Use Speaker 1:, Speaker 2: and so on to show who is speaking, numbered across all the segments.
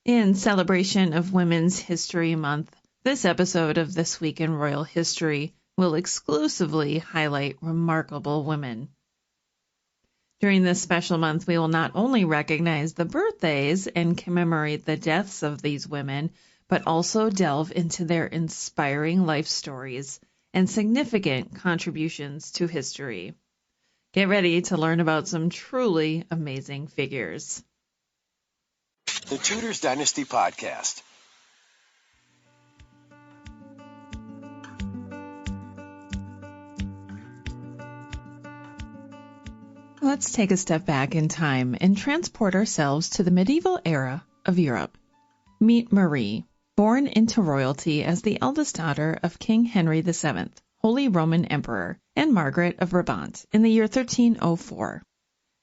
Speaker 1: In celebration of Women's History Month, this episode of This Week in Royal History will exclusively highlight remarkable women. During this special month, we will not only recognize the birthdays and commemorate the deaths of these women, but also delve into their inspiring life stories and significant contributions to history. Get ready to learn about some truly amazing figures.
Speaker 2: The Tudors Dynasty Podcast.
Speaker 1: Let's take a step back in time and transport ourselves to the medieval era of Europe. Meet Marie, born into royalty as the eldest daughter of King Henry VII, Holy Roman Emperor, and Margaret of Brabant in the year 1304.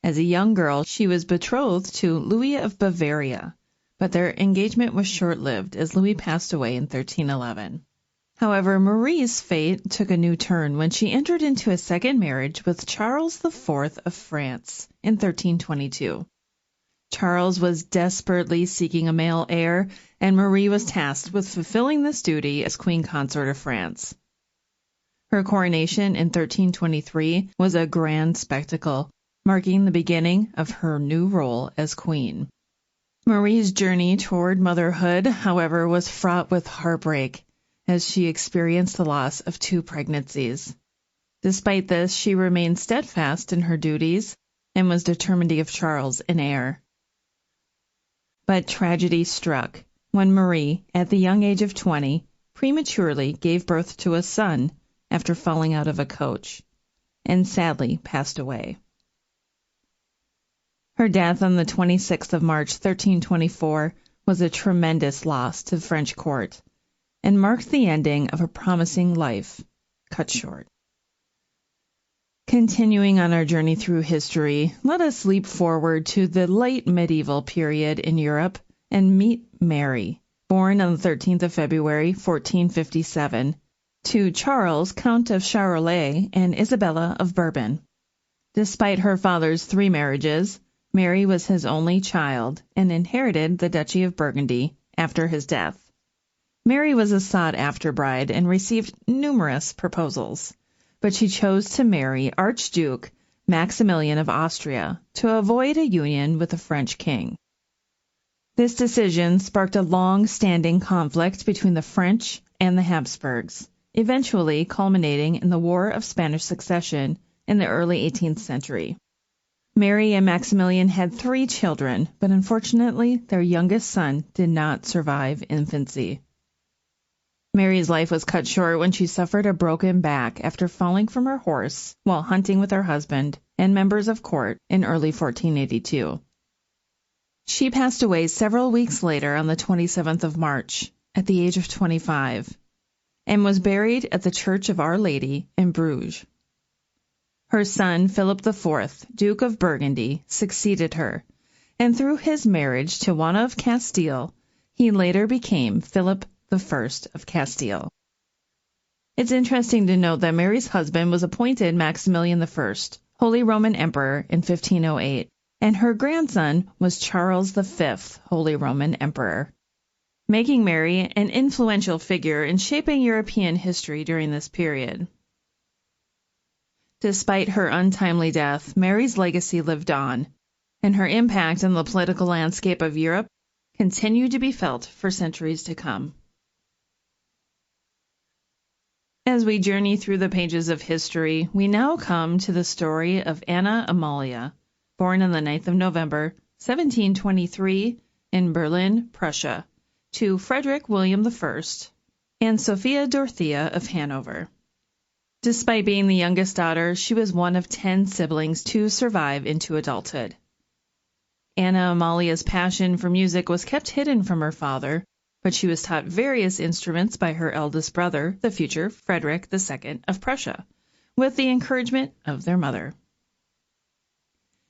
Speaker 1: As a young girl, she was betrothed to Louis of Bavaria, but their engagement was short-lived as Louis passed away in 1311. However, Marie's fate took a new turn when she entered into a second marriage with Charles IV of France in 1322. Charles was desperately seeking a male heir, and Marie was tasked with fulfilling this duty as Queen Consort of France. Her coronation in 1323 was a grand spectacle, marking the beginning of her new role as queen. Marie's journey toward motherhood, however, was fraught with heartbreak as she experienced the loss of 2 pregnancies. Despite this, she remained steadfast in her duties and was determined to give Charles an heir. But tragedy struck when Marie, at the young age of 20, prematurely gave birth to a son after falling out of a coach, and sadly passed away. Her death on the 26th of March, 1324, was a tremendous loss to the French court and marked the ending of a promising life, cut short. Continuing on our journey through history, let us leap forward to the late medieval period in Europe and meet Mary, born on the 13th of February, 1457, to Charles, Count of Charolais, and Isabella of Bourbon. Despite her father's 3 marriages, Mary was his only child and inherited the Duchy of Burgundy after his death. Mary was a sought-after bride and received numerous proposals, but she chose to marry Archduke Maximilian of Austria to avoid a union with the French king. This decision sparked a long-standing conflict between the French and the Habsburgs, eventually culminating in the War of Spanish Succession in the early 18th century. Mary and Maximilian had 3 children, but unfortunately their youngest son did not survive infancy. Mary's life was cut short when she suffered a broken back after falling from her horse while hunting with her husband and members of court in early 1482. She passed away several weeks later on the 27th of March at the age of 25 and was buried at the Church of Our Lady in Bruges. Her son, Philip IV, Duke of Burgundy, succeeded her, and through his marriage to Juana of Castile, he later became Philip I of Castile. It's interesting to note that Mary's husband was appointed Maximilian I, Holy Roman Emperor, in 1508, and her grandson was Charles V, Holy Roman Emperor, making Mary an influential figure in shaping European history during this period. Despite her untimely death, Mary's legacy lived on, and her impact on the political landscape of Europe continued to be felt for centuries to come. As we journey through the pages of history, we now come to the story of Anna Amalia, born on the 9th of November, 1723, in Berlin, Prussia, to Frederick William I and Sophia Dorothea of Hanover. Despite being the youngest daughter, she was one of 10 siblings to survive into adulthood. Anna Amalia's passion for music was kept hidden from her father, but she was taught various instruments by her eldest brother, the future Frederick II of Prussia, with the encouragement of their mother.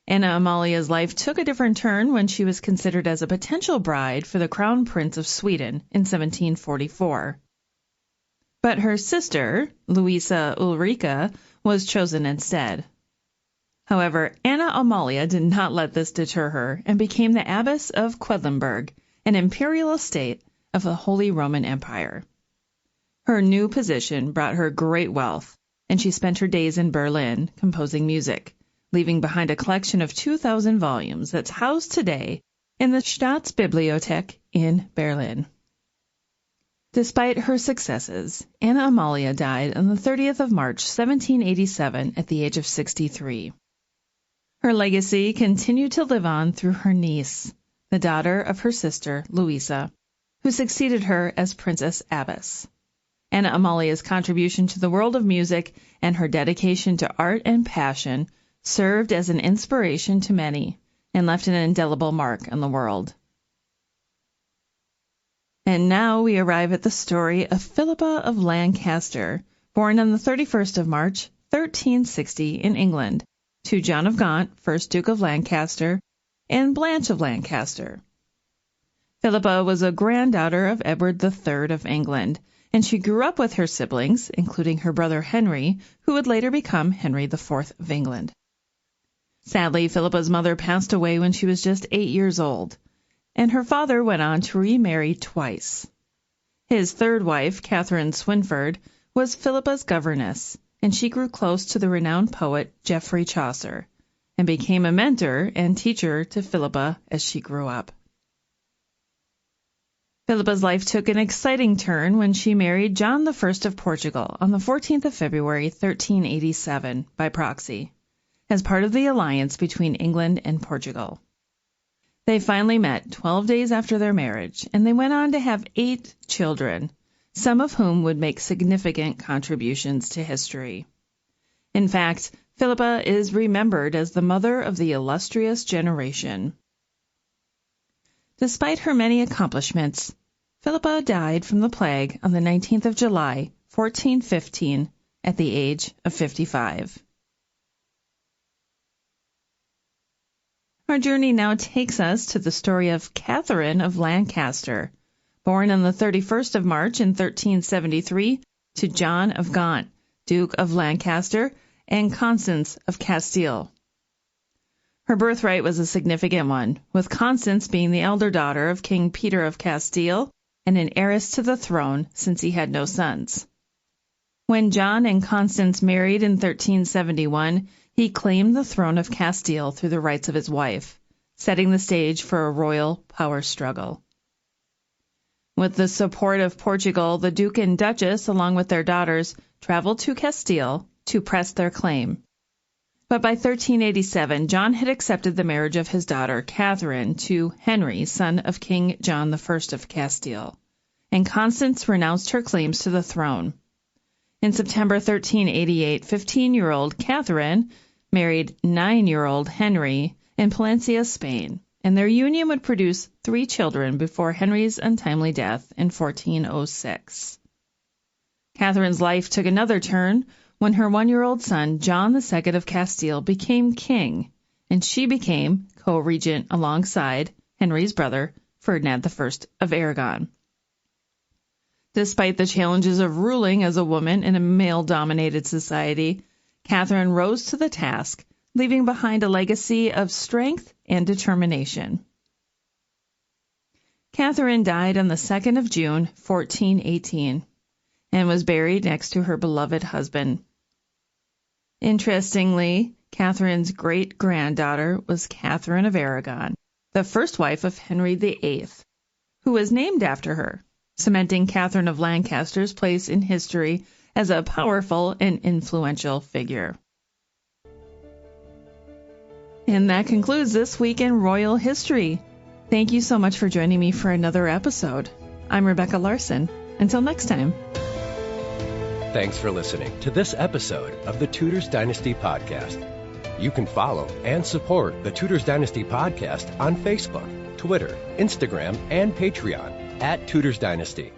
Speaker 1: Anna Amalia's life took a different turn when she was considered as a potential bride for the Crown Prince of Sweden in 1744. But her sister, Louisa Ulrika, was chosen instead. However, Anna Amalia did not let this deter her and became the Abbess of Quedlinburg an imperial estate of the Holy Roman Empire. Her new position brought her great wealth, and she spent her days in Berlin composing music, leaving behind a collection of 2,000 volumes that's housed today in the Staatsbibliothek in Berlin. Despite her successes, Anna Amalia died on the 30th of March, 1787, at the age of 63. Her legacy continued to live on through her niece, the daughter of her sister, Louisa, who succeeded her as Princess Abbess. Anna Amalia's contribution to the world of music and her dedication to art and passion served as an inspiration to many and left an indelible mark on the world. And now we arrive at the story of Philippa of Lancaster, born on the 31st of March, 1360 in England, to John of Gaunt, 1st Duke of Lancaster, and Blanche of Lancaster. Philippa was a granddaughter of Edward III of England, and she grew up with her siblings, including her brother Henry, who would later become Henry IV of England. Sadly, Philippa's mother passed away when she was just 8 years old, and her father went on to remarry twice. His third wife, Catherine Swynford, was Philippa's governess, and she grew close to the renowned poet Geoffrey Chaucer, and became a mentor and teacher to Philippa as she grew up. Philippa's life took an exciting turn when she married John I of Portugal on the 14th of February, 1387, by proxy, as part of the alliance between England and Portugal. They finally met 12 days after their marriage, and they went on to have 8 children, some of whom would make significant contributions to history. In fact, Philippa is remembered as the mother of the illustrious generation. Despite her many accomplishments, Philippa died from the plague on the 19th of July, 1415, at the age of 55. Our journey now takes us to the story of Catherine of Lancaster, born on the 31st of March in 1373 to John of Gaunt, Duke of Lancaster, and Constance of Castile. Her birthright was a significant one, with Constance being the elder daughter of King Peter of Castile and an heiress to the throne since he had no sons. When John and Constance married in 1371, he claimed the throne of Castile through the rights of his wife, setting the stage for a royal power struggle. With the support of Portugal, the Duke and Duchess, along with their daughters, traveled to Castile to press their claim. But by 1387, John had accepted the marriage of his daughter, Catherine, to Henry, son of King John I of Castile, and Constance renounced her claims to the throne. In September 1388, 15-year-old Catherine married 9-year-old Henry in Palencia, Spain, and their union would produce 3 children before Henry's untimely death in 1406. Catherine's life took another turn when her 1-year-old son, John II of Castile, became king, and she became co-regent alongside Henry's brother, Ferdinand I of Aragon. Despite the challenges of ruling as a woman in a male-dominated society, Catherine rose to the task, leaving behind a legacy of strength and determination. Catherine died on the 2nd of June, 1418, and was buried next to her beloved husband. Interestingly, Catherine's great-granddaughter was Catherine of Aragon, the first wife of Henry VIII, who was named after her, cementing Catherine of Lancaster's place in history as a powerful and influential figure. And that concludes this week in Royal History. Thank you so much for joining me for another episode. I'm Rebecca Larson. Until next time.
Speaker 2: Thanks for listening to this episode of the Tudors Dynasty Podcast. You can follow and support the Tudors Dynasty Podcast on Facebook, Twitter, Instagram, and Patreon @Tudors Dynasty.